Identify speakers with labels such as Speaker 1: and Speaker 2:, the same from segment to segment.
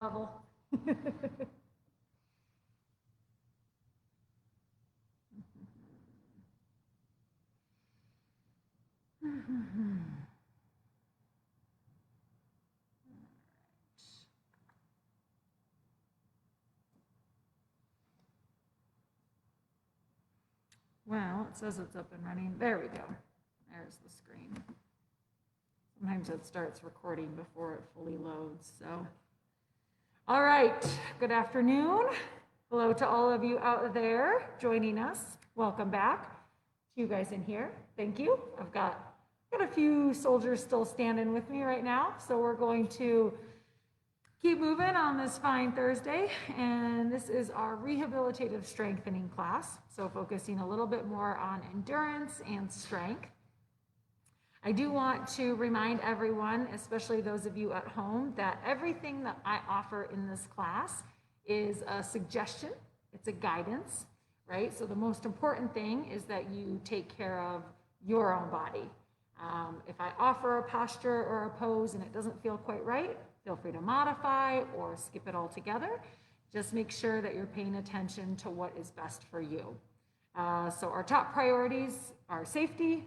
Speaker 1: level. Well, it says it's up and running. There we go. There's the screen. Sometimes it starts recording before it fully loads. So, all right. Good afternoon. Hello to all of you out there joining us. Welcome back. To you guys in here. Thank you. I've got a few soldiers still standing with me right now. So we're going to keep moving on this fine Thursday, and this is our rehabilitative strengthening class, so focusing a little bit more on endurance and strength. I do want to remind everyone, especially those of you at home, that everything that I offer in this class is a suggestion, it's a guidance, right? So the most important thing is that you take care of your own body. If I offer a posture or a pose and it doesn't feel quite right, feel free to modify or skip it altogether. Just make sure that you're paying attention to what is best for you. So our top priorities are safety,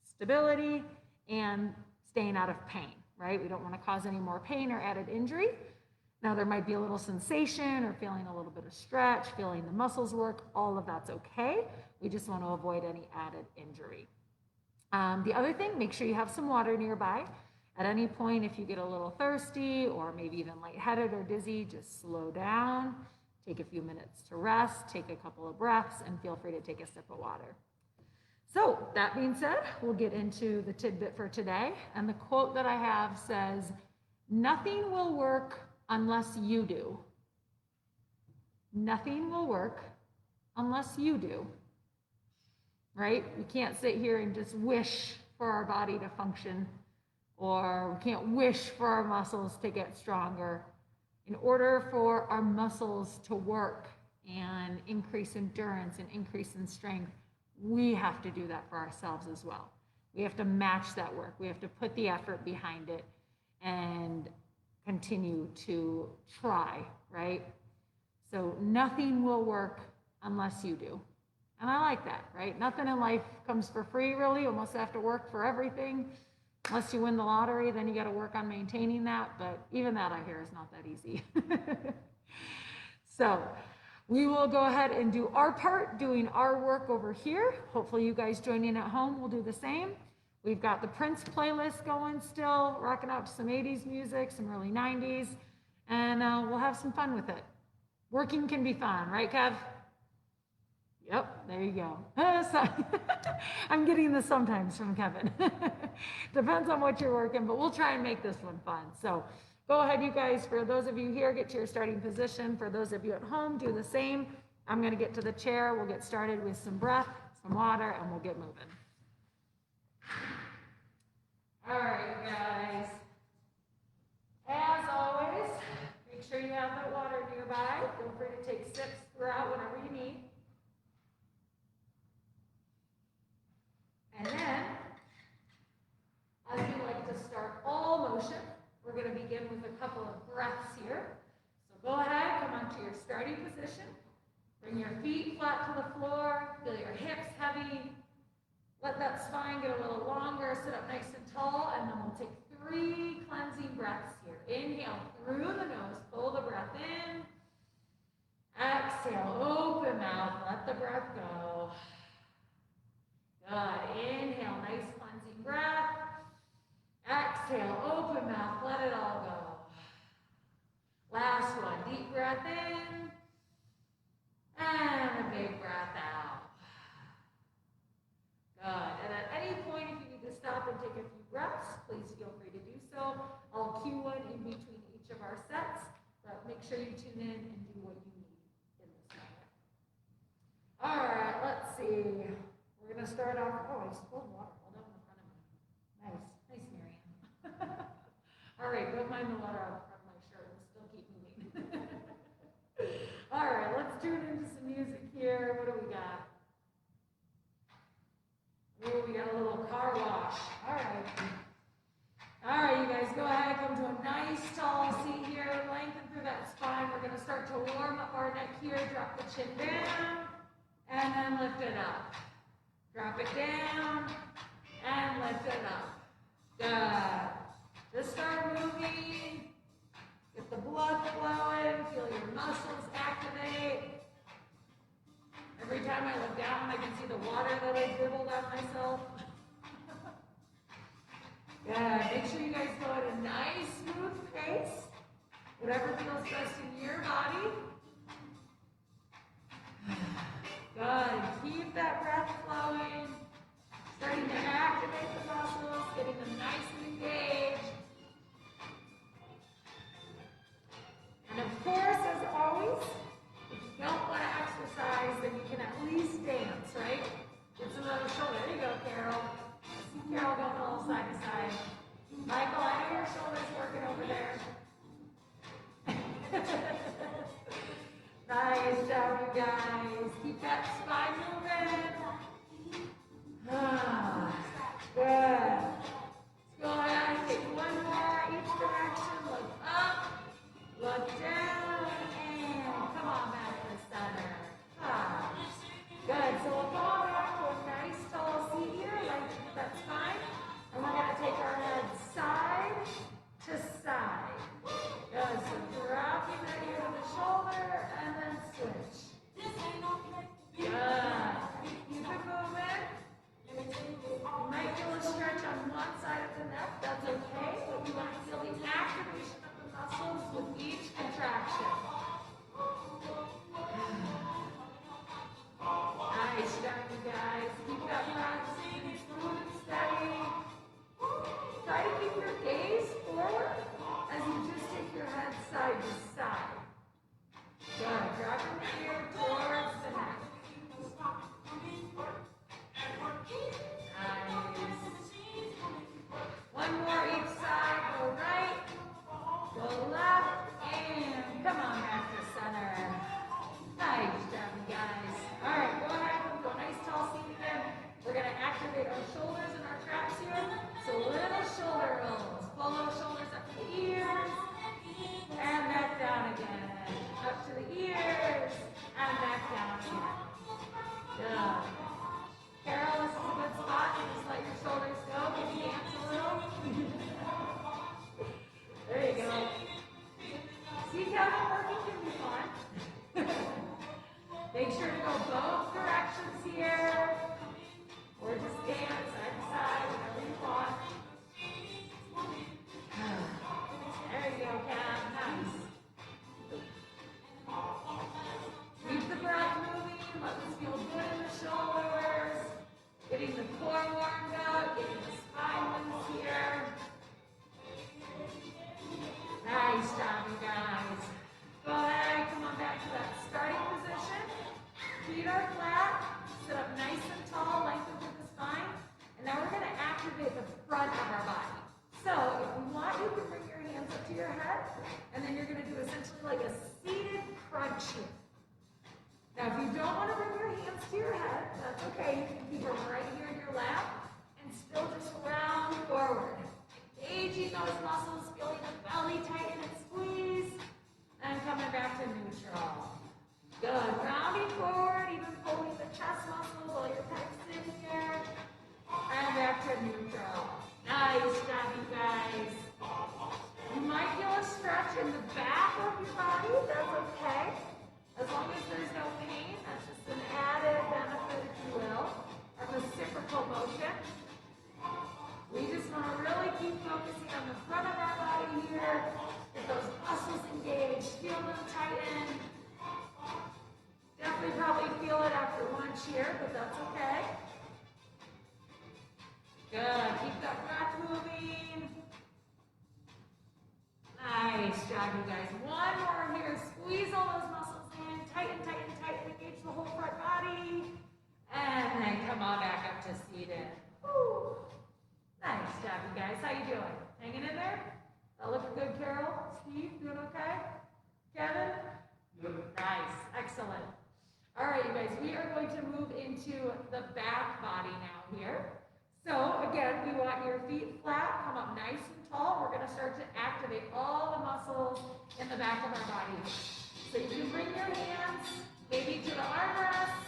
Speaker 1: stability, and staying out of pain, right? We don't want to cause any more pain or added injury. Now there might be a little sensation or feeling a little bit of stretch, feeling the muscles work, all of that's okay. We just want to avoid any added injury. The other thing, make sure you have some water nearby. At any point, if you get a little thirsty or maybe even lightheaded or dizzy, just slow down, take a few minutes to rest, take a couple of breaths, and feel free to take a sip of water. So that being said, we'll get into the tidbit for today. And the quote that I have says, "Nothing will work unless you do. Nothing will work unless you do." Right? We can't sit here and just wish for our body to function, or we can't wish for our muscles to get stronger. In order for our muscles to work and increase endurance and increase in strength, we have to do that for ourselves as well. We have to match that work. We have to put the effort behind it and continue to try, right? So nothing will work unless you do. And I like that, right? Nothing in life comes for free, really. You almost have to work for everything. Unless you win the lottery, then you got to work on maintaining that. But even that, I hear, is not that easy. So we will go ahead and do our part, doing our work over here. Hopefully you guys joining at home will do the same. We've got the Prince playlist going still, rocking out to some 80s music, some early 90s, and we'll have some fun with it. Working can be fun, right, Kev? Yep, there you go. I'm getting this sometimes from Kevin. Depends on what you're working, but we'll try and make this one fun. So go ahead, you guys. For those of you here, get to your starting position. For those of you at home, do the same. I'm going to get to the chair. We'll get started with some breath, some water, and we'll get moving. All right, guys. As always, make sure you have that water nearby. Feel free to take sips throughout whenever you need. And then, as we like to start all motion, we're going to begin with a couple of breaths here. So go ahead, come onto your starting position. Bring your feet flat to the floor. Feel your hips heavy. Let that spine get a little longer. Sit up nice and tall. And then we'll take 3 cleansing breaths here. Inhale through the nose. Pull the breath in. Exhale. Open mouth. Let the breath go. Good. Inhale, nice cleansing breath. Exhale, open mouth, let it all go. Last one, deep breath in. And a big breath out. Good. And at any point, if you need to stop and take a few breaths, please feel free to do so. I'll cue one in between each of our sets, but make sure you tune in and do what you need in this moment. All right, let's see. We're going to start off. Oh, I just pulled water all down in front of me. Nice, Marianne. All right, don't mind the water out of my shirt. We'll still keep moving. All right, let's tune into some music here. What do we got? Oh, we got a little car wash. All right. All right, you guys, go ahead. Come to a nice tall seat here. Lengthen through we're gonna start to warm up our neck here. Drop the chin down, and then lift it up. Drop it down, and lift it up. Good. Just start moving. Get the blood flowing. Feel your muscles activate. Every time I look down, I can see the water that I dribbled on myself. Good. Make sure you guys go at a nice, smooth pace. Whatever feels best in your body. Good. Keep that breath flowing. Starting to activate the muscles, getting them nice and engaged. And of course, as always, if you don't want to exercise, then you can at least dance, right? Get some other shoulder. There you go, Carol. I see Carol going a little side to side. Michael, I know your shoulder's working over there. Nice job, you guys. Keep that spine moving. Good. Let's go ahead and take one more each direction. Look up, look down, and come on back to the center. Good. So we'll fall back to a nice tall seat here. Lengthen that spine. And we're going to take our head side to side. Good. So dropping that ear to the shoulder and then switch. Good. Keep it moving. You might feel a stretch on one side of the neck. That's okay. But you want to feel the activation of the muscles with each contraction. Nice job, you guys. Keep that breath smooth and steady. Try to keep your gaze forward as you just take your head side to side. Good. Dropping the ear towards the neck. Nice. One more each side. Go right, go left, and come on back to center. Nice job, you guys. All right, go ahead and go nice tall seat again. We're going to activate our shoulders and our traps here. So little shoulder rolls. Pull those shoulders up to the ears, and back down again. Up to the ears, and back down again. Good. Carol, this is a good spot. You just let your shoulders go. Maybe dance a little. There you go. See, Kevin, working can be fun. Make sure to go both directions here. Or just dance side to side, whatever you want. There you go, Kev. Nice. Keep the breath moving. Let this feel good in the shoulders. Getting the core warmed up. Getting the spine loose here. Nice job, you guys. Go ahead. Come on back to that starting position. Feet are flat. Sit up nice and tall. Lengthen through the spine. And now we're going to activate the front of our body. So if you want, you can bring your hands up to your head. And then you're going to do essentially like a seated crunching. Now, if you don't want to bring your hands to your head, that's okay. You can keep them right here in your lap and still just round forward. Engaging those muscles, feeling the belly tighten and squeeze, and coming back to neutral. Good. Rounding forward, even pulling the chest muscles while your pecs in here, and back to neutral. Nice job, you guys. You might feel a stretch in the back of your body. That's okay. As long as there's no pain, that's just an added benefit, if you will, of reciprocal motion. We just want to really keep focusing on the front of our body here. Get those muscles engaged, feel them tighten. Definitely probably feel it after one cheer, but that's okay. Good. Keep that breath moving. Nice job, you guys. One more here. Squeeze all those muscles in. Tighten, tighten, tighten. Engage the whole front body. And then come on back up to seated. Woo. Nice job, you guys. How you doing? Hanging in there? That looking good, Carol? Steve, doing okay? Kevin? Yep. Nice. Excellent. All right, you guys. We are going to move into the back body now here. So, again, we want your feet flat. Come up nice and tall. We're going to start to activate all the muscles in the back of our body. So you can bring your hands maybe to the armrest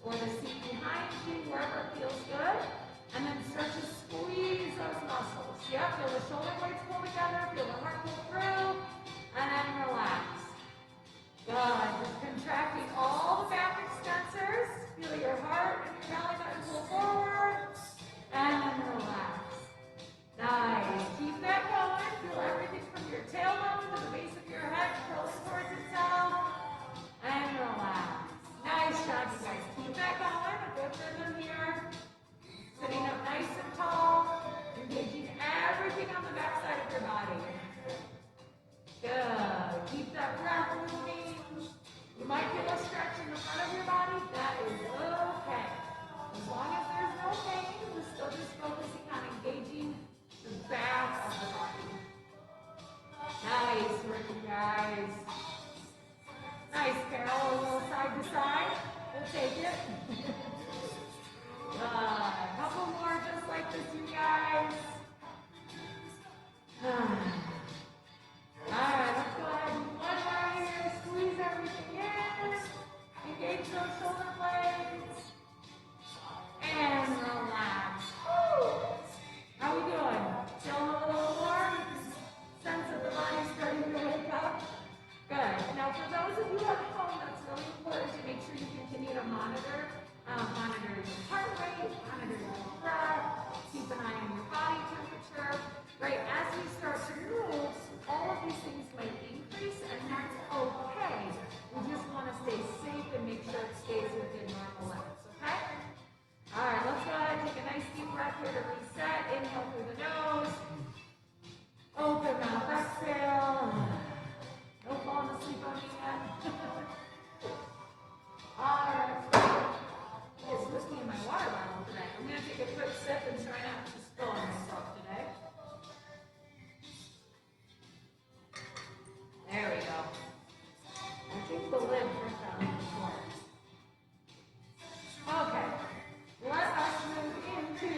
Speaker 1: or the seat behind you, wherever it feels good. And then start to squeeze those muscles. Yep, feel the shoulder blades pull together, feel the heart pull through, and then relax. Good, just contracting all the back extensors. Feel your heart and your belly button pull forward, and then relax. Nice, keep that going. Feel everything from your tailbone to the base of your head curling towards itself, and relax. Nice job, you guys. Keep that going, a good rhythm here. Sitting up nice and tall, engaging everything on the back side of your body. Good. Keep that breath moving. You might feel a stretch in the front of your body. That is okay. As long as there's no pain, we're still just focusing on engaging the back of the body. Nice work, you guys. Nice, Carol. A little side to side. We'll take it. A couple more just like this, you guys. Alright, let's go ahead and one more here. Squeeze everything in. Engage those shoulder blades. And relax. Woo! How we doing? Feeling a little warm? Sense that the body's starting to wake up? Good. Now for those of you at home, that's really important to make sure you continue to monitor your heart rate, monitor your breath, keep an eye on your body temperature. Right, as we start to move, all of these things might increase, and that's okay. We just want to stay safe and make sure it stays within normal limits, okay? All right, let's go ahead and take a nice deep breath here to reset. Inhale through the nose. Open mouth, exhale. No falling asleep on me yet. All right. It's whiskey in my water bottle today. I'm going to take a quick sip and try not to spill on myself today. There we go. I think the lid dripped on the floor. Okay. Let us move into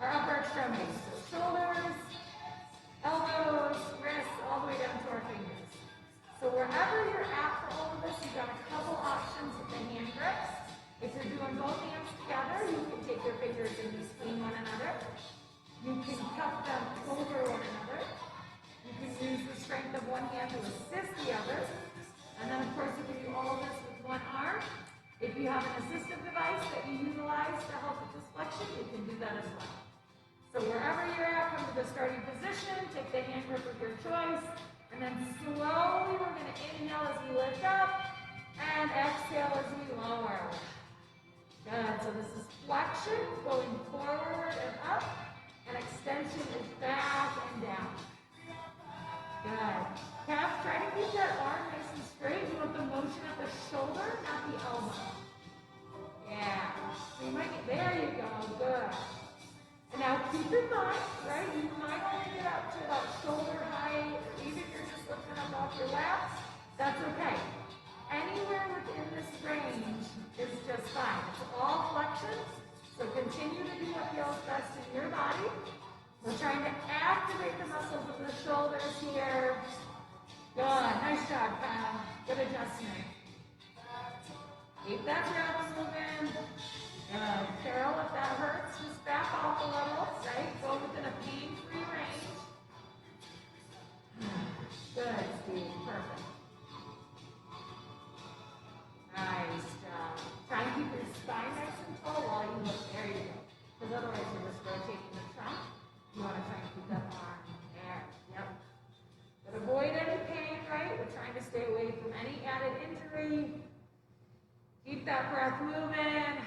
Speaker 1: our upper extremities. So shoulders, elbows, wrists, all the way down to our fingers. So wherever you're at for all of this, you've got a couple options with the hand grips. If you're doing both hands together, you can take your fingers in between one another. You can cup them over one another. You can use the strength of one hand to assist the other. And then, of course, you can do all of this with one arm. If you have an assistive device that you utilize to help with this flexion, you can do that as well. So wherever you're at, come to the starting position, take the hand grip of your choice, and then slowly we're going to inhale as we lift up, and exhale as we lower. Good, so this is flexion, going forward and up, and extension is back and down. Good. Calf, try to keep that arm nice and straight. You want the motion at the shoulder, not the elbow. Yeah. So you might get, there you go, good. And now keep in mind, right, you might only get up to about shoulder height, even if you're just lifting up off your laps, that's okay. Anywhere within this range is just fine. It's all flexion, so continue to do what feels best in your body. We're trying to activate the muscles of the shoulders here. Good, nice job, Kyle. Good adjustment. Keep that breath moving. Good. Carol, if that hurts, just back off a little, right? Go within a pain-free range. Good, Steve. Perfect. Nice job. Try and keep your spine nice and tall while you look. There you go. Because otherwise you're just rotating the trunk. You want to try and keep that arm there. Yep. But avoid any pain, right? We're trying to stay away from any added injury. Keep that breath moving.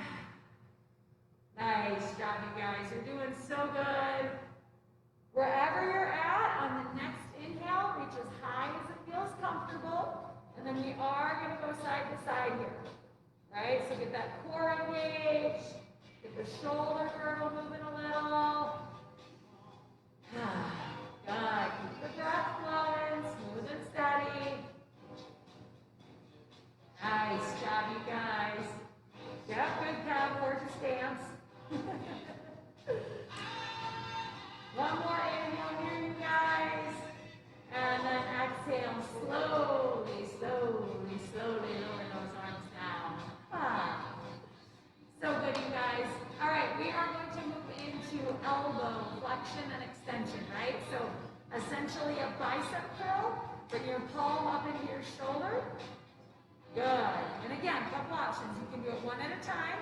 Speaker 1: Nice job, you guys. You're doing so good. Wherever you're at, on the next inhale, reach as high as it feels comfortable. And then we are going to go side to side here. Right? So get that core engaged. Get the shoulder girdle moving a little. Good. Keep the breath flowing, smooth and steady. Nice job, you guys. Yep, good cow, gorgeous dance. One more inhale here, you guys. And then exhale, slow slowly, slowly, slowly lower those arms down. Ah. So good, you guys. All right, we are going to move into elbow flexion and extension, right? So essentially a bicep curl. Bring your palm up into your shoulder. Good. And again, a couple options. You can do it one at a time.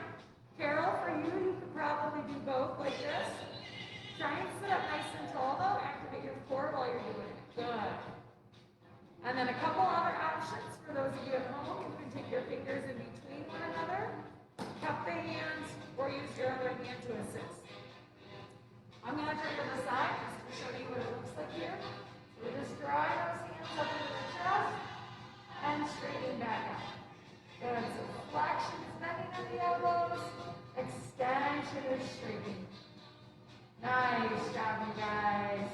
Speaker 1: Carol, for you, you could probably do both like this. Try and sit up nice and tall, though. Activate your core while you're doing it. Good. And then a couple other options for those of you at home. You can take your fingers in between one another, cup the hands, or use your other hand to assist. I'm going to turn to the side just to show you what it looks like here. So we're just drawing those hands up into the chest and straightening back out. Good. So flexion is bending at the elbows. Extension is straightening. Nice job, you guys.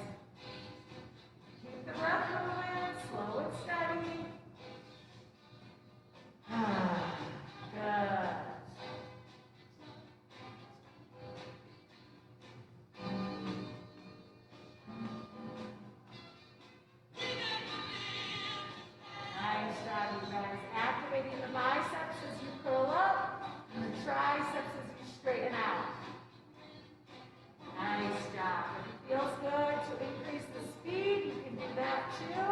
Speaker 1: Keep the breath moving, slow and steady. Good. Nice job, you guys. Activating the biceps as you curl up and the triceps as you straighten out. Nice job. If it feels good to increase the speed, you can do that too.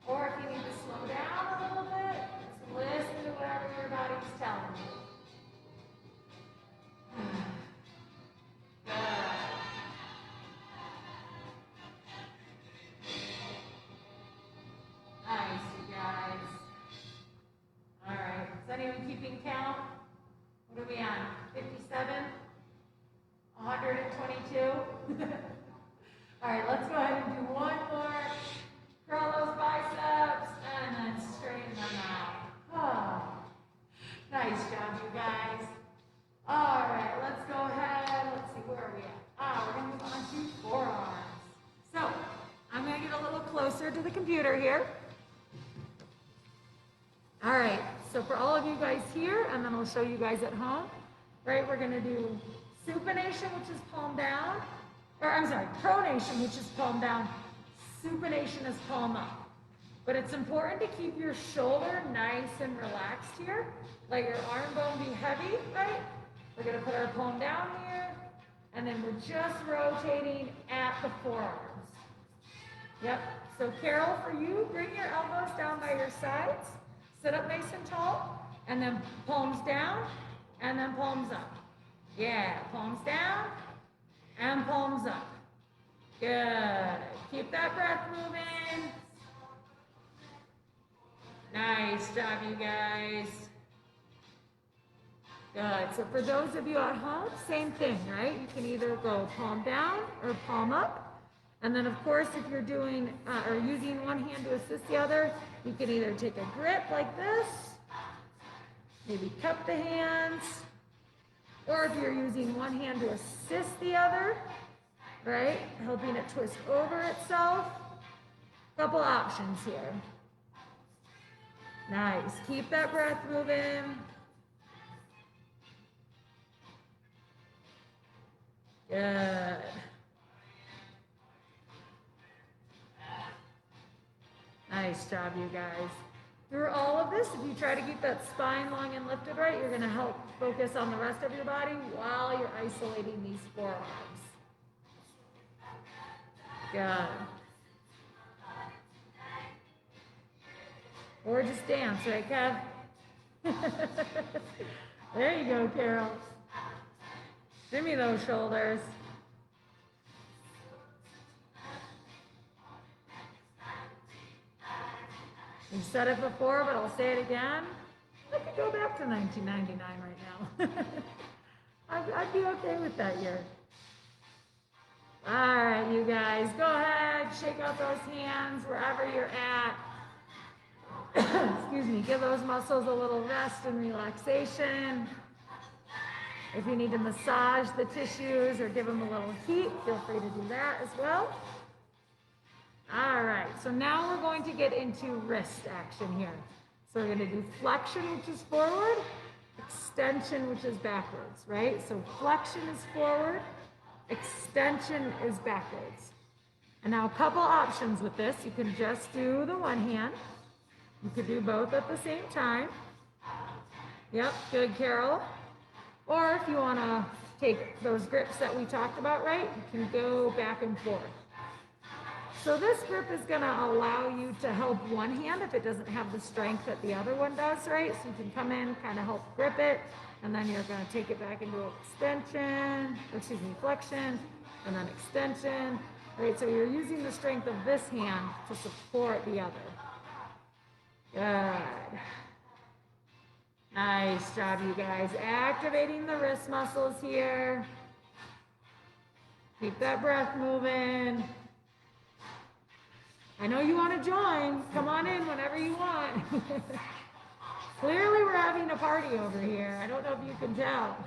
Speaker 1: Or if you need to slow down a little bit, just listen to whatever your body's telling you. Good. Nice, you guys. All right. Is anyone keeping count? What are we on? 57? 122? All right, let's go ahead and do one more. Curl those biceps and then straighten them out. Oh, nice job, you guys. All right, let's go ahead. Let's see, where are we at? We're going to move on to forearms. So, I'm going to get a little closer to the computer here. All right, so for all of you guys here, and then I'll show you guys at home, right, we're going to do supination, which is palm down, or I'm sorry, pronation, which is palm down. Supination is palm up. But it's important to keep your shoulder nice and relaxed here. Let your arm bone be heavy, right? We're going to put our palm down here, and then we're just rotating at the forearms. Yep. So Carol, for you, bring your elbows down by your sides. Sit up nice and tall, and then palms down, and then palms up. Yeah, palms down and palms up. Good. Keep that breath moving. Nice job, you guys. Good. So for those of you at home, same thing, right? You can either go palm down or palm up. And then, of course, if you're doing or using one hand to assist the other, you can either take a grip like this, maybe cup the hands, or if you're using one hand to assist the other, right? Helping it twist over itself. Couple options here. Nice. Keep that breath moving. Good. Nice job, you guys. Through all of this, if you try to keep that spine long and lifted right, you're going to help focus on the rest of your body while you're isolating these forearms. Good. Or just dance, right, Kev? There you go, Carol. Shimmy those shoulders. We've said it before, but I'll say it again. I could go back to 1999 right now. I'd be okay with that year. All right, you guys, go ahead, shake out those hands wherever you're at. Excuse me, give those muscles a little rest and relaxation. If you need to massage the tissues or give them a little heat, feel free to do that as well. All right, so now we're going to get into wrist action here. So we're going to do flexion, which is forward, extension, which is backwards, right? So flexion is forward, extension is backwards. And now a couple options with this. You can just do the one hand, You could do both at the same time. Yep, good, Carol. Or if you want to take those grips that we talked about, right, you can go back and forth. So this grip is going to allow you to help one hand if it doesn't have the strength that the other one does, right? So you can come in, kind of help grip it, and then you're going to take it back into flexion, and then extension, right? So you're using the strength of this hand to support the other. Good. Nice job, you guys. Activating the wrist muscles here. Keep that breath moving. I know you want to join. Come on in whenever you want. Clearly we're having a party over here. I don't know if you can tell.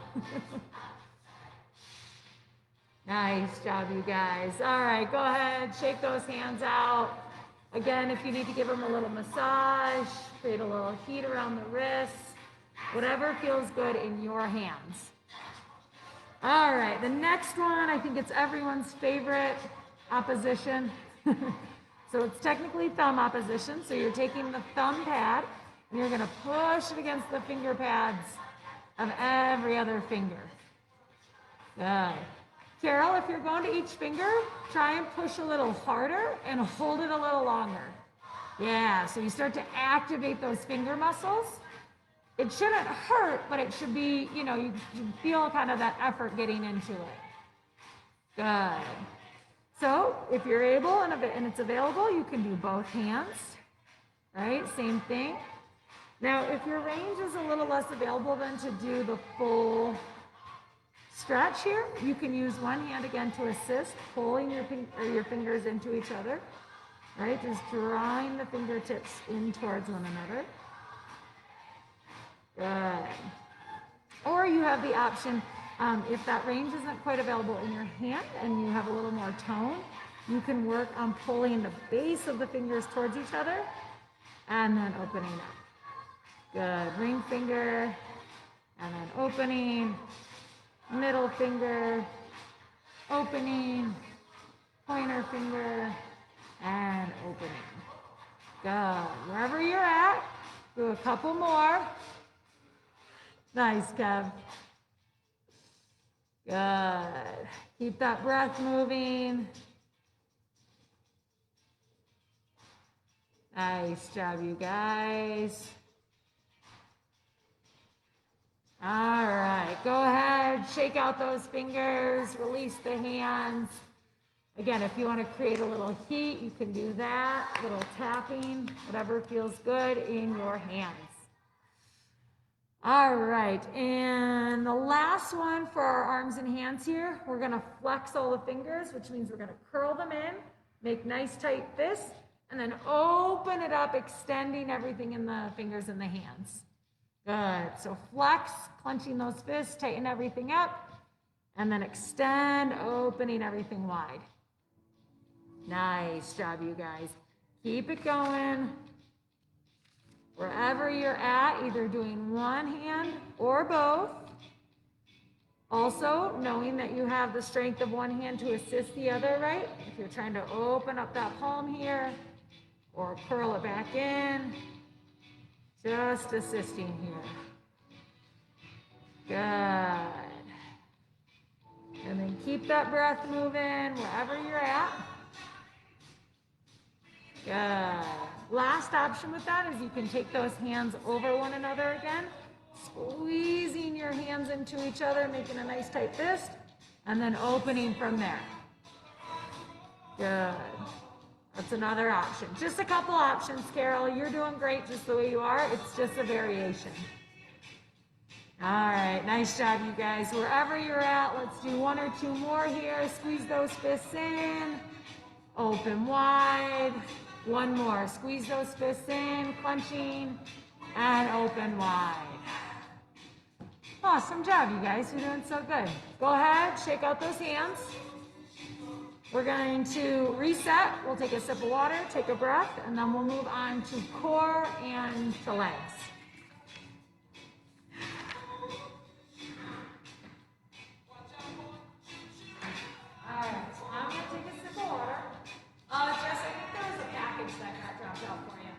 Speaker 1: Nice job, you guys. All right, go ahead. Shake those hands out. Again, if you need to give them a little massage, create a little heat around the wrists, whatever feels good in your hands. All right, the next one, I think it's everyone's favorite opposition. So it's technically thumb opposition. So you're taking the thumb pad and you're going to push it against the finger pads of every other finger. Good. Carol, if you're going to each finger, try and push a little harder and hold it a little longer. Yeah, so you start to activate those finger muscles. It shouldn't hurt, but it should be, you feel kind of that effort getting into it. Good. So if you're able and it's available, you can do both hands, right? Same thing. Now, if your range is a little less available than to do the full stretch here, you can use one hand again to assist, pulling your fingers into each other, right? Just drawing the fingertips in towards one another. Good. Or you have the option, if that range isn't quite available in your hand and you have a little more tone, you can work on pulling the base of the fingers towards each other and then opening up. Good. Ring finger and then opening, middle finger, opening, pointer finger, and opening. Good. Wherever you're at, do a couple more. Nice, Kev. Good. Keep that breath moving. Nice job, you guys. All right, go ahead, shake out those fingers, release the hands. Again, if you want to create a little heat, you can do that, a little tapping, whatever feels good in your hands. All right, and the last one for our arms and hands here, we're going to flex all the fingers, which means we're going to curl them in, make nice tight fists, and then open it up, extending everything in the fingers and the hands. Good. So flex, clenching those fists, tighten everything up, and then extend, opening everything wide. Nice job, you guys. Keep it going. Wherever you're at, either doing one hand or both. Also, knowing that you have the strength of one hand to assist the other, right? If you're trying to open up that palm here or curl it back in, just assisting here. Good. And then keep that breath moving wherever you're at. Good. Last option with that is you can take those hands over one another again, squeezing your hands into each other, making a nice tight fist, and then opening from there. Good. That's another option. Just a couple options, Carol. You're doing great just the way you are. It's just a variation. All right, nice job, you guys. Wherever you're at, let's do one or two more here. Squeeze those fists in, open wide. One more, squeeze those fists in, clenching, and open wide. Awesome job, you guys. You're doing so good. Go ahead, shake out those hands. We're going to reset. We'll take a sip of water, take a breath, and then we'll move on to core and to legs. All right, so I'm going to take a sip of water. Jess, I think there was a package that got dropped out for you.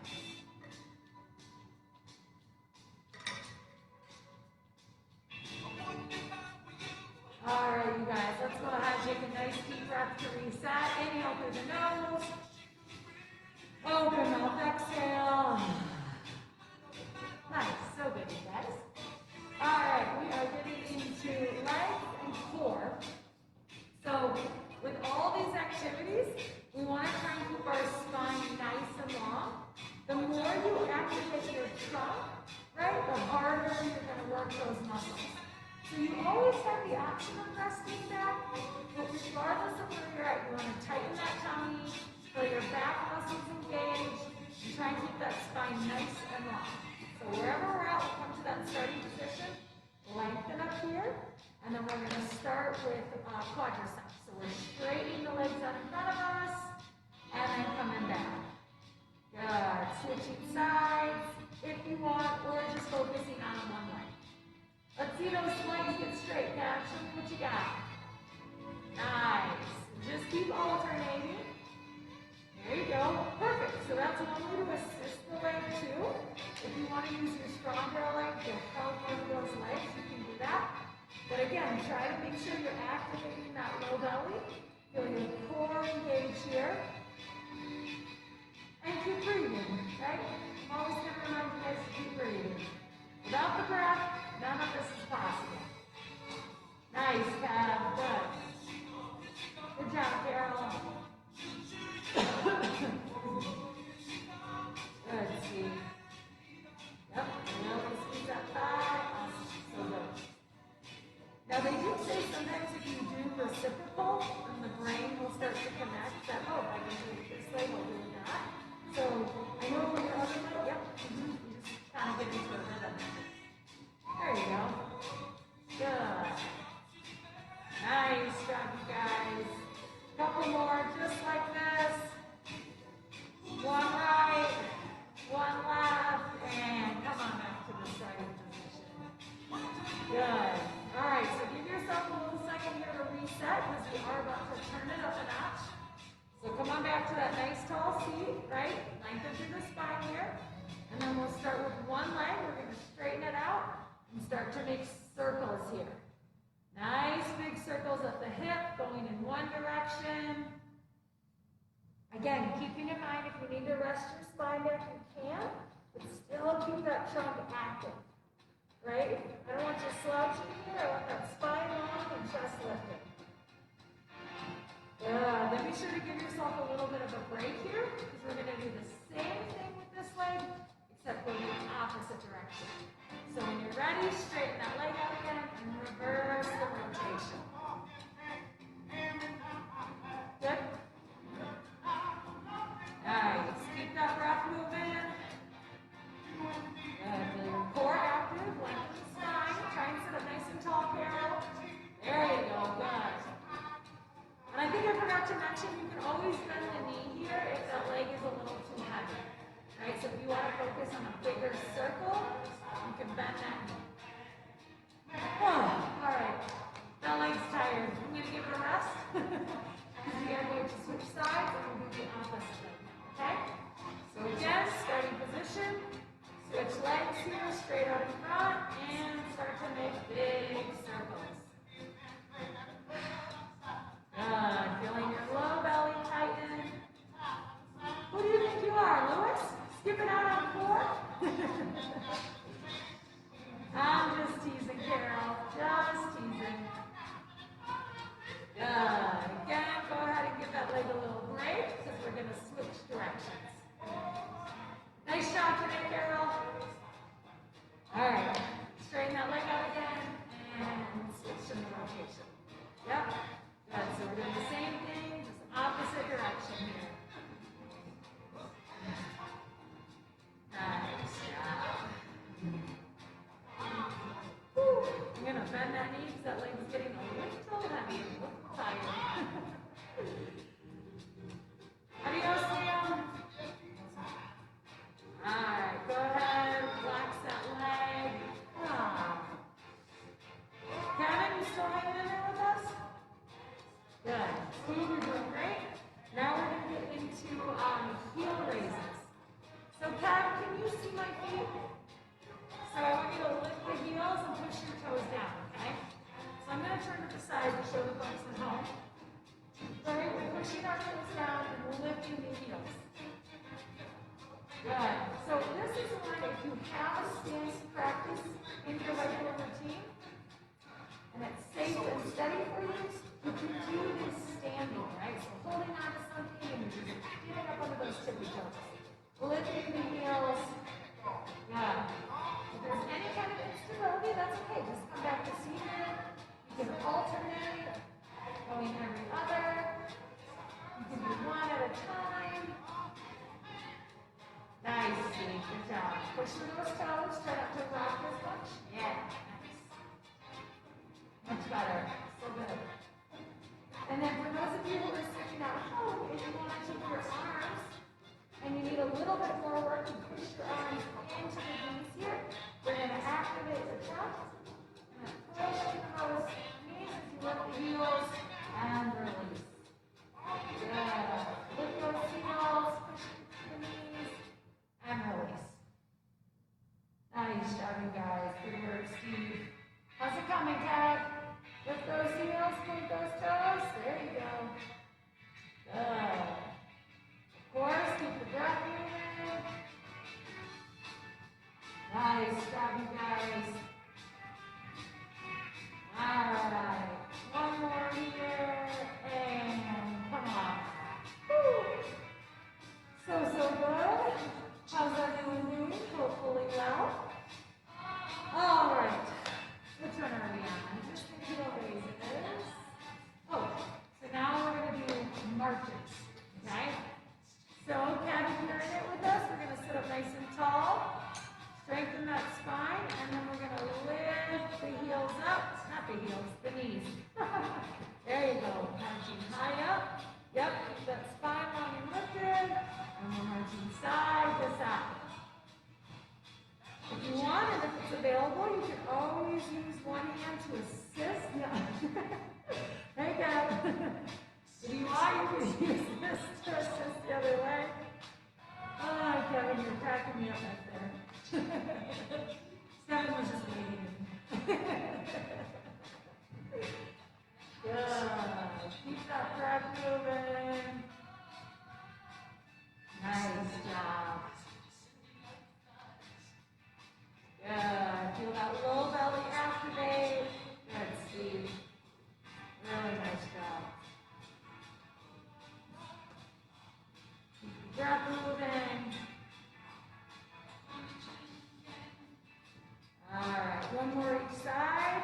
Speaker 1: option of resting back, but regardless of where you're at, you want to tighten that tummy, feel your back muscles engaged, and try and keep that spine nice and long. So wherever we're at, we'll come to that starting position, lengthen up here, and then we're going to start with quadriceps. So we're straightening the legs out in front of us, and then coming down. Good. Switching sides if you want, or just focusing on one leg. Let's see those legs get straight, Kat. Show me what you got. Nice. Just keep alternating. There you go. Perfect. So that's one way to assist the leg too. If you want to use your stronger leg to help one of those legs, you can do that. But again, try to make sure you're activating that low belly. Feel your core engaged here. And keep breathing, right? I'm always going to remind you guys to keep breathing. Without the breath, none of this is possible. Nice, Kat. Good. Good job, Carol. Good, Steve. Yep, really squeeze that thigh. Awesome. So good. Now, they do say sometimes if you do reciprocal, then the brain will start to connect that, oh, if I can do it this way, I'll do that. So, I know when you're other way, yep, you just kind of get into a rhythm. There you go. Good. Nice job, you guys. Couple more, just like this. One right, one left, and come on back to the starting position. Good. All right, so give yourself a little second here to reset because we are about to turn it up a notch. So come on back to that nice tall seat, right? Lengthen through the spine here. And then we'll start with one leg. We're going to straighten it out and start to make circles here. Nice big circles at the hip, going in one direction. Again, keeping in mind if you need to rest your spine back, you can, but still keep that trunk active, right? I don't want you slouching here. I want that spine long and chest lifted. Good. Then be sure to give yourself a little bit of a break here because we're going to do the same thing with this leg, except go the opposite direction. So when you're ready, straighten that leg out again and reverse the rotation. Good. Nice. Keep that breath moving. Good. Feel your core active. Lengthen the spine. Try and sit up nice and tall, Carol. There you go. Good. And I think I forgot to mention, you can always bend the knee here if that leg is a little too heavy. Right? So if you want to focus on a bigger circle, you can bend that knee. Oh, all right. That leg's tired. I'm going to give it a rest. We are going to switch sides and we'll do the opposite leg now, okay? So again, starting position, switch legs here, straight out in front, and start to make big circles. Good. Feeling your low belly tighten. Who do you think you are, Lewis? Skipping out on 4? I'm just teasing, Carol. Just teasing. Good. Again, go ahead and give that leg a little break because we're going to switch directions. Nice job today, Carol. All right. Straighten that leg out again and switch to the rotation. Yep. Good. So we're doing the same thing, just opposite direction here. Nice job. Woo. I'm going to bend that knee because that leg is getting a little heavy, a little tired. Adios, Liam. All right, go ahead, relax that leg. Kevin, you still hanging in there with us? Good. Steve, you're doing great. Now we're going to get into heel raises. So, Kat, can you see my feet? So I want you to lift the heels and push your toes down, okay? So I'm going to turn to the side to show the folks at home. So we're pushing our toes down and we're lifting the heels. Good. So this is one, if you have a stance practice in your regular routine, and it's safe and steady for you, you can do this standing, right? So holding on to something and you're just getting up under those tippy toes. Lifting the heels. Yeah. If there's any kind of instability, that's okay. Just come back to seated. You can alternate Good job. Push through those toes. Try not to rock as much. Yeah. Nice. Much better. So good. And then for those of you who are switching out home, if you want to take your arms and you need a little bit more work to push your arms into the knees here, we're going to activate the chest. Push through those knees as you lift the heels and release. Good. Lift those heels, push the knees, and release. Nice job, you guys. Good work, Steve. How's it coming, Ted? Lift those heels, point those toes. There you go. Good. Of course, keep the breath moving. Nice job, you guys. All right. One more here. And come on. Woo. So good. How's everyone doing? Hopefully well. All right. Which one are we on? I'm just thinking what ways it is. Oh, so now we're going to do marches. Okay? So, Kat, if you're in it with us, we're going to sit up nice and tall. Strengthen that spine, and then we're going to lift the heels up. Not the heels, the knees. There you go. Marching high up. Yep, keep that spine long and lifted. And we're marching side to side. If you want, and if it's available, you can always use one hand to assist. Yeah. Hey, Kevin. If you want, you can use this to assist the other way. Oh, Kevin, you're cracking me up right there. Kevin was just waiting. Good. Keep that breath moving. Nice job. Good. Feel that low belly activate. Good, Steve. Really nice job. Keep the breath moving. All right. One more each side.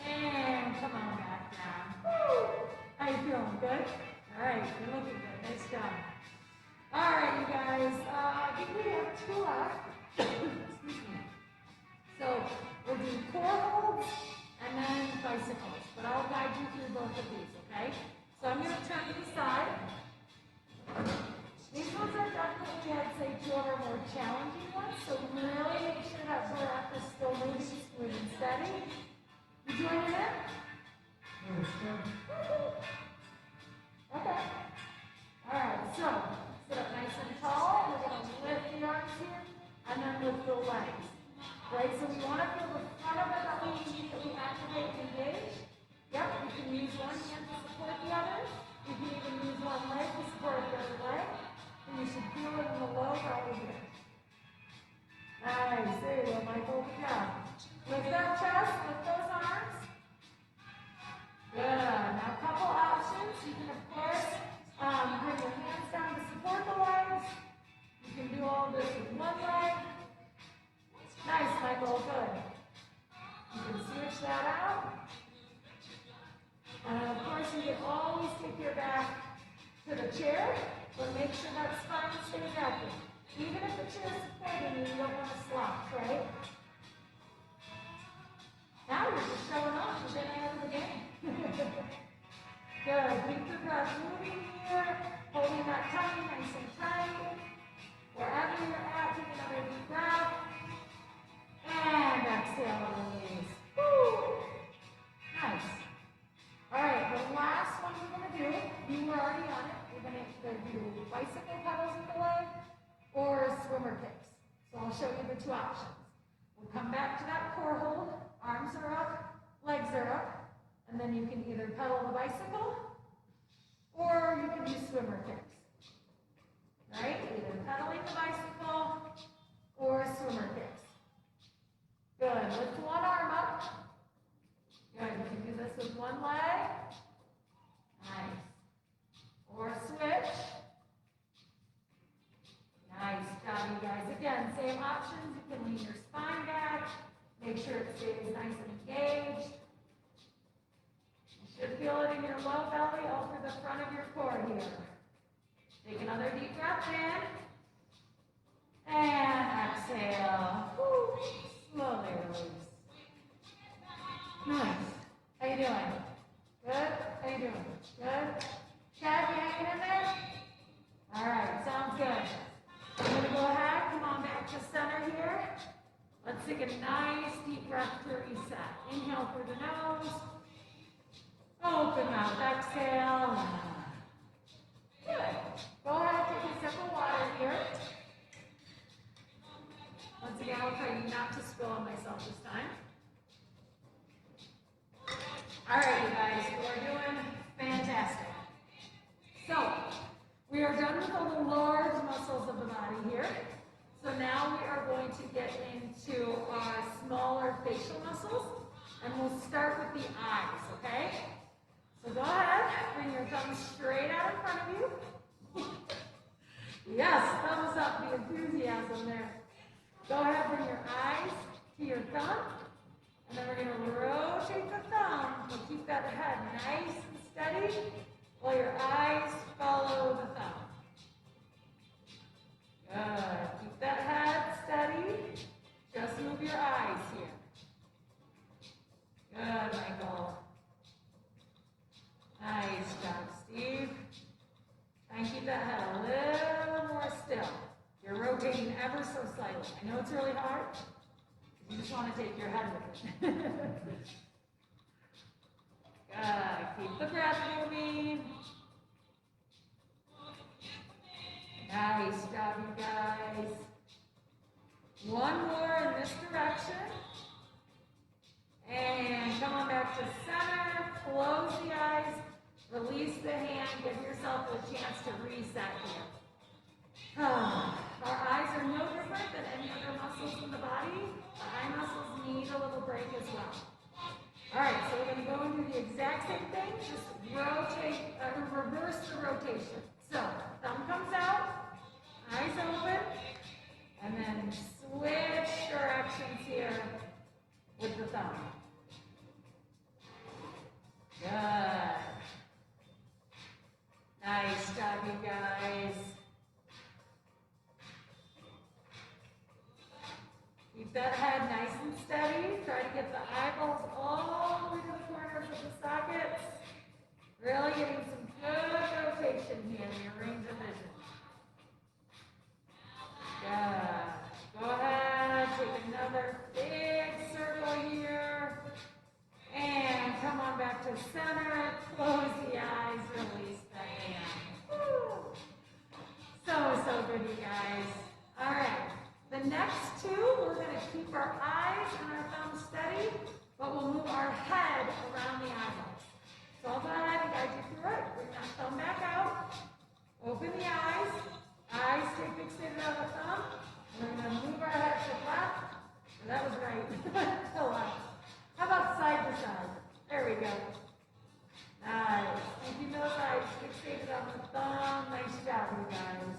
Speaker 1: And come on back down. Woo! How you feeling? Good? All right. You're looking good. Nice job. All right, you guys. I think we have two left. Excuse me. So we'll do core holds and then bicycles. But I'll guide you through both of these, okay? So I'm going to turn to the side. These ones are definitely, I'd say, two of our more challenging ones. So really make sure that breath is still moving smooth and steady. You joining in? Okay. All right, so sit up nice and tall. We're going to lift the arms here and then lift the legs. Right, so we want to feel the front of it that we immediately activate and engage. Yep, you can use one hand to support the other. You can even use one leg to support the other leg. And you should feel it in the low belly here. Nice, there you go, Michael. Good job. Lift that chest, lift those arms. Good. Now a couple options. You can, of course, bring your hands down to support the legs. You can do all this with one leg. Nice, Michael. Good. You can switch that out. And of course, you can always take your back to the chair, but make sure that spine stays active. Even if the chair is supporting you, you don't want to slop, right? Now you're just showing off. You've been ahead of the game. Good. Keep the breath moving here. Holding that tummy nice and tight. Wherever you're at, take another deep breath. And exhale, release. Woo! Nice. All right, the last one we're going to do, you were already on it. We're going to either do bicycle pedals with the leg or swimmer kicks. So I'll show you the two options. We'll come back to that core hold. Arms are up, legs are up, and then you can either pedal the bicycle or you can do swimmer kicks. Right? Either pedaling the bicycle or swimmer kicks. Good. Lift one arm up. Good. You can do this with one leg. Nice. Or switch. Nice job, you guys. Again, same options. You can lean your spine back. Make sure it stays nice and engaged. You should feel it in your low belly over the front of your core here. Take another deep breath in. And Let's take a nice deep breath to reset. Inhale through the nose. Open mouth, exhale. Good. Go ahead, take a sip of water here. Once again, I'll try not to spill on myself this time. All right, you guys, we are doing fantastic. So, we are done with the large muscles of the body here. So now we are going to get into our smaller facial muscles, and we'll start with the eyes, okay? So go ahead, bring your thumbs straight out in front of you. Yes, thumbs up, the enthusiasm there. Go ahead, bring your eyes to your thumb, and then we're going to rotate the thumb. So keep that head nice and steady while your eyes follow the thumb. Good. Keep that head steady. Just move your eyes here. Good, Michael. Nice job, Steve. And keep that head a little more still. You're rotating ever so slightly. I know it's really hard. You just want to take your head with it. Good. Keep the breath moving. Nice job, you guys. One more in this direction. And come on back to center. Close the eyes. Release the hand. Give yourself a chance to reset here. Our eyes are no different than any other muscles in the body. The eye muscles need a little break as well. All right, so we're going to go and do the exact same thing. Just rotate, reverse the rotation. So, thumb comes out, eyes open, and then switch directions here with the thumb. Good. Nice job, you guys. Keep that head nice and steady. Try to get the eyeballs all the way to the corners of the sockets. Really getting some good rotation here in your range of vision. Good. Go ahead, take another big circle here. And come on back to center. Close the eyes, release the hand. Woo. So good, you guys. All right. The next two, we're going to keep our eyes and our thumbs steady, but we'll move our head around the eyeballs. So I'll go ahead and guide you through it. Bring that thumb back out. Open the eyes. Eyes stay fixated on the thumb. And we're going to move our head to the left. Oh, that was right. To the left. How about side to side? There we go. Nice. Keeping those eyes fixated on the thumb. Nice job, you guys.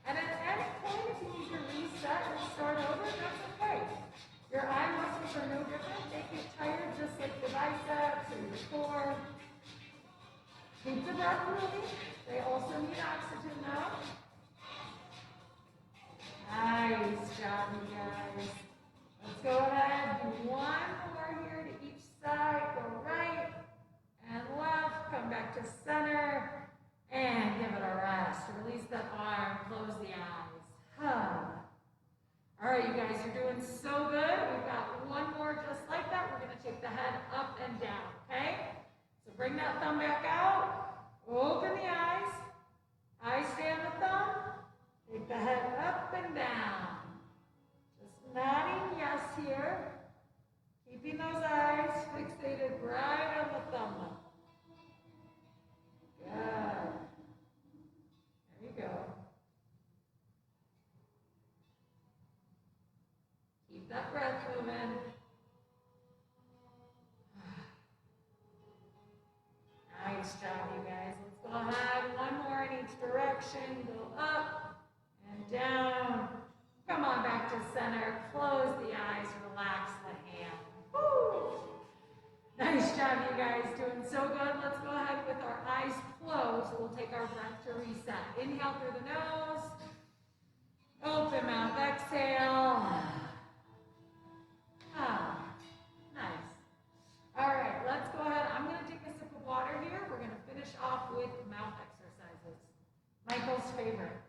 Speaker 1: And at any point, if you need to reset and start over, that's okay. Your eye muscles are no different. They get tired just like the biceps or your core. Keep the breath moving. They also need oxygen now. Nice job, you guys. Let's go ahead. Do one more here to each side. Go right and left. Come back to center. And give it a rest. Release that arm. Close the eyes. All right, you guys, you're doing so good. We've got one more just like that. We're going to take the head up and down, okay? So bring that thumb back out. Open the eyes. Eyes stay on the thumb. Take the head up and down. Just nodding yes here. Keeping those eyes fixated right on the thumb. Good. There you go. Keep that breath moving. Nice job, you guys. Let's go ahead. One more in each direction. Go up and down. Come on back to center. Close the eyes. Relax the hand. Woo! Nice job, you guys. Doing so good. Let's go ahead with our eyes closed. We'll take our breath to reset. Inhale through the nose. Open mouth. Exhale. Nice. All right, let's go ahead. I'm going to take a sip of water here. We're going to finish off with mouth exercises. Michael's favorite.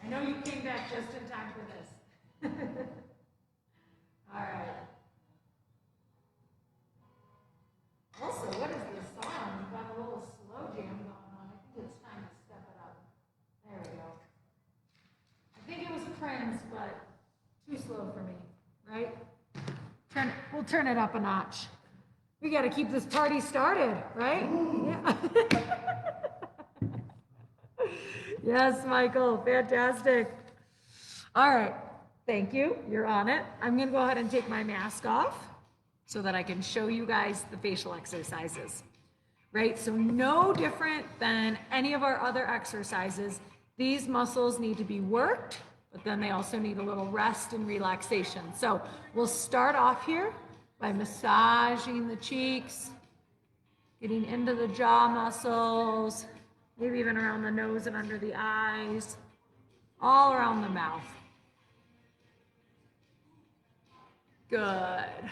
Speaker 1: I know you came back just in All right. Also, what is this song? We've got a little slow jam going on. I think it's time to step it up. There we go. I think it was Prince, but too slow for me, right? We'll turn it up a notch. We got to keep this party started, right? Yeah. Yes, Michael, fantastic. All right, thank you. You're on it. I'm going to go ahead and take my mask off so that I can show you guys the facial exercises, right? So no different than any of our other exercises. These muscles need to be worked, but then they also need a little rest and relaxation. So we'll start off here by massaging the cheeks, getting into the jaw muscles, maybe even around the nose and under the eyes, all around the mouth. Good.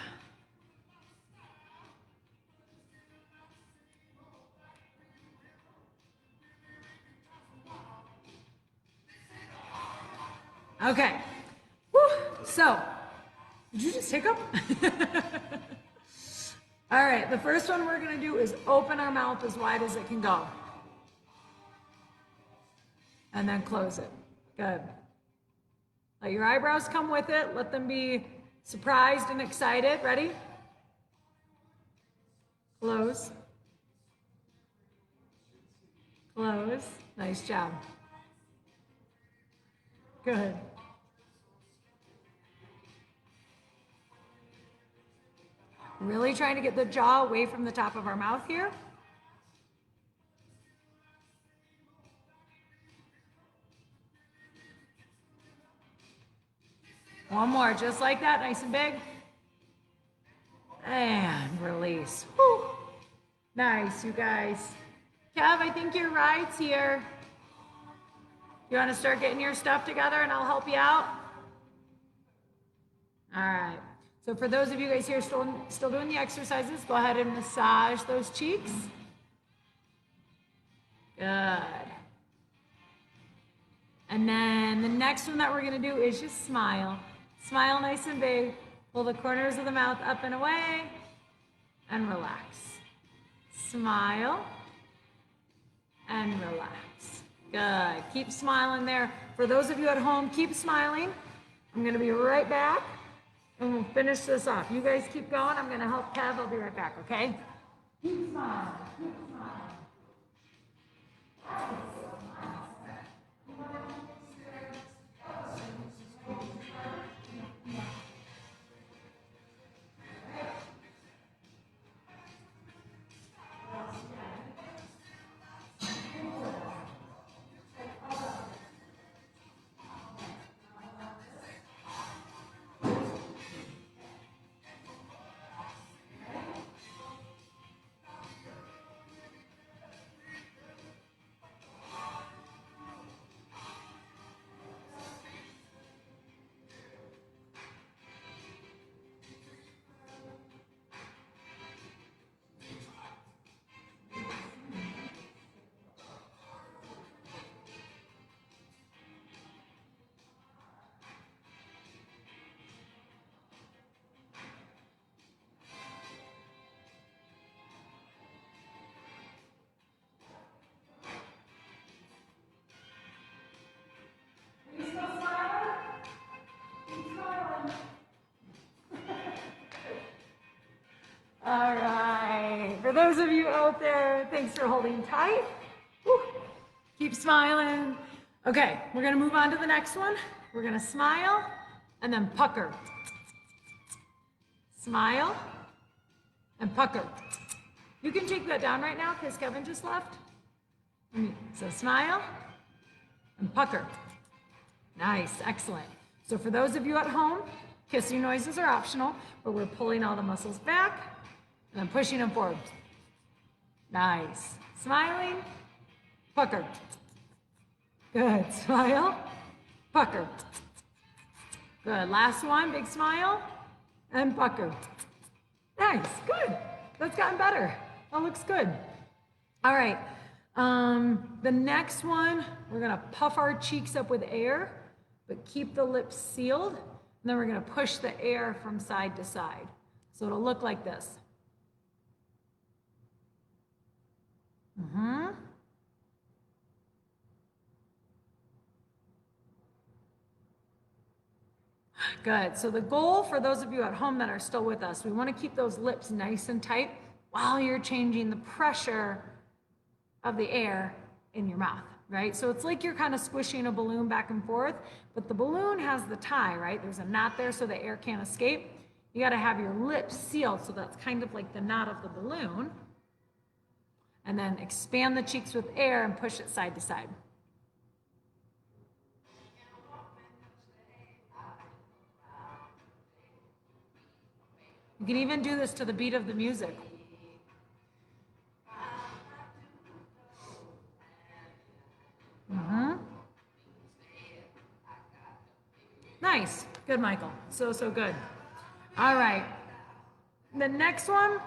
Speaker 1: Okay. Whew. So, did you just hiccup? All right, the first one we're going to do is open our mouth as wide as it can go. And then close it. Good. Let your eyebrows come with it. Let them be surprised and excited. Ready? Close. Close. Nice job. Good. Really trying to get the jaw away from the top of our mouth here. One more, just like that, nice and big. And release. Whew. Nice, you guys. Kev, I think your ride's here. You want to start getting your stuff together and I'll help you out? All right. So for those of you guys here still doing the exercises, go ahead and massage those cheeks. Good. And then the next one that we're going to do is just smile. Smile nice and big. Pull the corners of the mouth up and away and relax. Smile and relax. Good. Keep smiling there. For those of you at home, keep smiling. I'm going to be right back. And we'll finish this off. You guys keep going. I'm going to help Kev. I'll be right back, okay? Keep smiling. Keep smiling. All right, for those of you out there, thanks for holding tight. Woo. Keep smiling. Okay, we're gonna move on to the next one. We're gonna smile and then pucker. Smile and pucker. You can take that down right now because Kevin just left. So smile and pucker. Nice, excellent. So for those of you at home, kissing noises are optional, but we're pulling all the muscles back and then pushing them forward. Nice. Smiling, pucker. Good. Smile, pucker. Good. Last one, big smile and pucker. Nice. Good. That's gotten better. That looks good. All right. The next one, we're going to puff our cheeks up with air, but keep the lips sealed. And then we're going to push the air from side to side. So it'll look like this. Good. So the goal for those of you at home that are still with us, we want to keep those lips nice and tight while you're changing the pressure of the air in your mouth, right? So it's like you're kind of squishing a balloon back and forth, but the balloon has the tie, right? There's a knot there so the air can't escape. You got to have your lips sealed, so that's kind of like the knot of the balloon. And then expand the cheeks with air and push it side to side. You can even do this to the beat of the music. Nice. Good, Michael. So good. All right. The next one,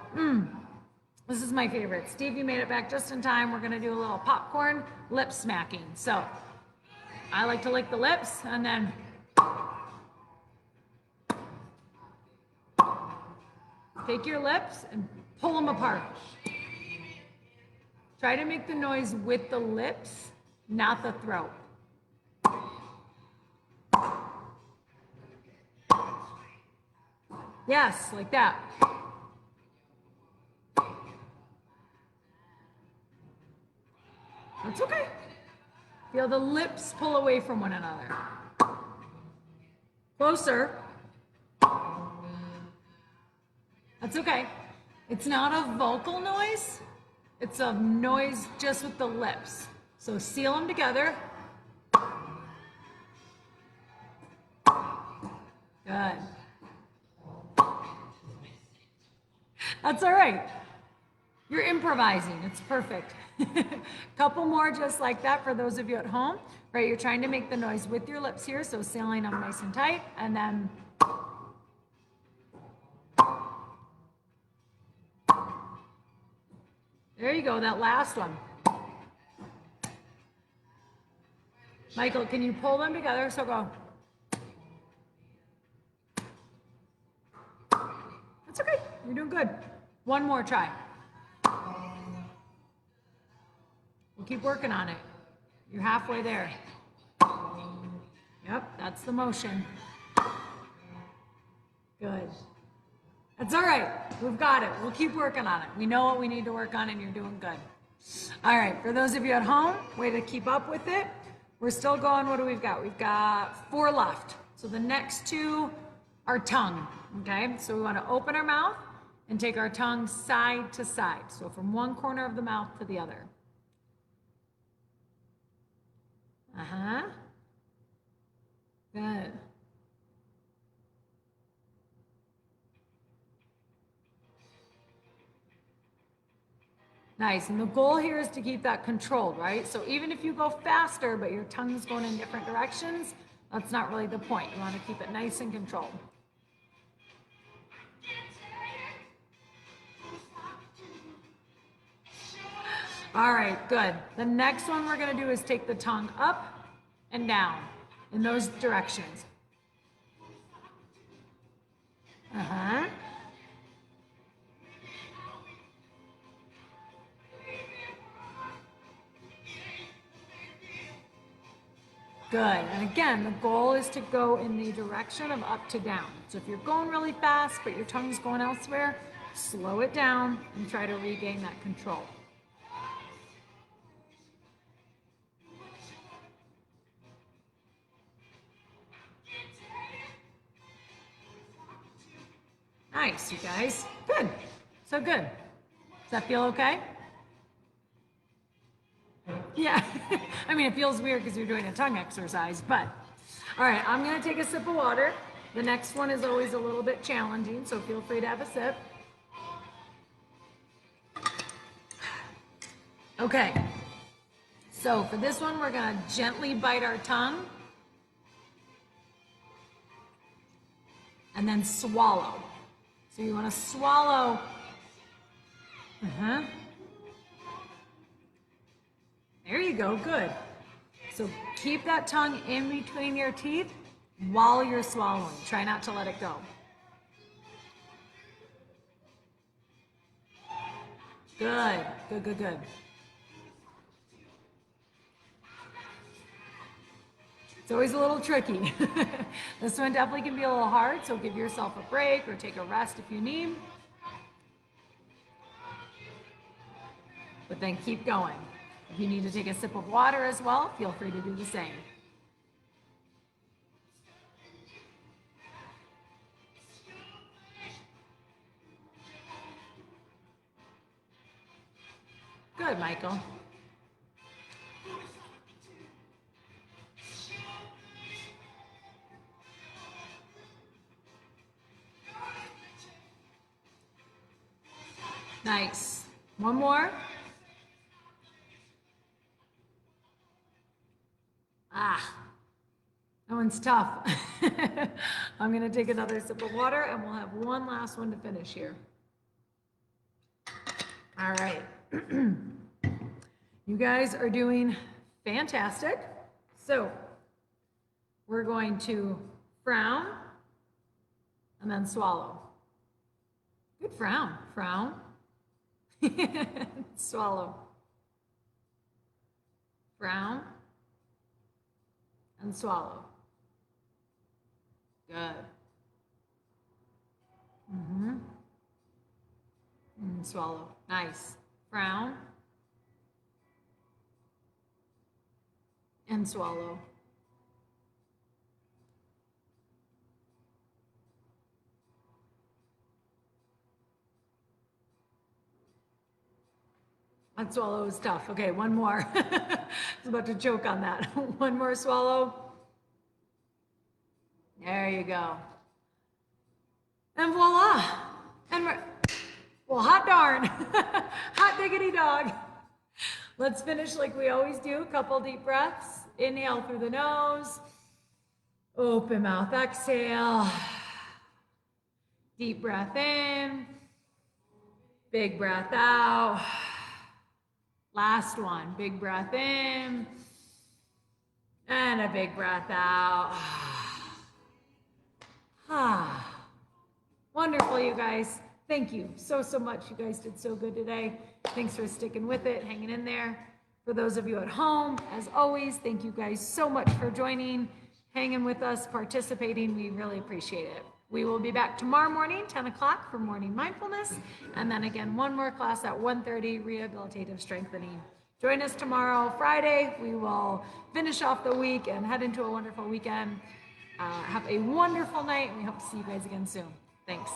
Speaker 1: this is my favorite. Steve, you made it back just in time. We're going to do a little popcorn lip smacking. So I like to lick the lips and then take your lips and pull them apart. Try to make the noise with the lips, not the throat. Yes, like that. That's okay. Feel the lips pull away from one another. Closer. That's okay. It's not a vocal noise. It's a noise just with the lips. So seal them together. Good. That's all right. You're improvising. It's perfect. Couple more just like that for those of you at home. Right, you're trying to make the noise with your lips here, so sealing them nice and tight, and then there you go, that last one. Michael, can you pull them together? So go. That's okay. You're doing good. One more try. We'll keep working on it. You're halfway there. Yep, that's the motion. Good. That's all right. We've got it. We'll keep working on it. We know what we need to work on, and you're doing good. All right, for those of you at home, way to keep up with it. We're still going. What do we've got? We've got 4 left. So the next 2 are tongue, okay? So we want to open our mouth and take our tongue side to side. So from one corner of the mouth to the other. Good. Nice, and the goal here is to keep that controlled, right? So even if you go faster, but your tongue is going in different directions, that's not really the point. You want to keep it nice and controlled. All right, good. The next one we're going to do is take the tongue up and down in those directions. Good, and again, the goal is to go in the direction of up to down. So if you're going really fast, but your tongue's going elsewhere, slow it down and try to regain that control. Nice, you guys. Good. So good. Does that feel okay? Yeah. I mean, it feels weird because you're doing a tongue exercise, but all right, I'm going to take a sip of water. The next one is always a little bit challenging, so feel free to have a sip. Okay. So for this one, we're going to gently bite our tongue and then swallow. So you want to swallow. There you go, good. So keep that tongue in between your teeth while you're swallowing. Try not to let it go. Good, good, good, good. It's always a little tricky. This one definitely can be a little hard, so give yourself a break or take a rest if you need. But then keep going. If you need to take a sip of water as well, feel free to do the same. Good, Michael. Nice. One more. Ah, that one's tough. I'm going to take another sip of water and we'll have one last one to finish here. All right. You guys are doing fantastic. So we're going to frown and then swallow. Good frown. Frown. Swallow. Frown and swallow. Good. And swallow. Nice. Frown and swallow. That swallow is tough. Okay, one more. I was about to choke on that. One more swallow. There you go. And voila. And well, hot darn. Hot diggity dog. Let's finish like we always do. A couple deep breaths. Inhale through the nose. Open mouth, exhale. Deep breath in. Big breath out. Last one, big breath in, and a big breath out. Wonderful, you guys. Thank you so much. You guys did so good today. Thanks for sticking with it, hanging in there. For those of you at home, as always, thank you guys so much for joining, hanging with us, participating. We really appreciate it. We will be back tomorrow morning, 10 o'clock for morning mindfulness. And then again, one more class at 1:30, Rehabilitative Strengthening. Join us tomorrow, Friday. We will finish off the week and head into a wonderful weekend. Have a wonderful night, and we hope to see you guys again soon. Thanks.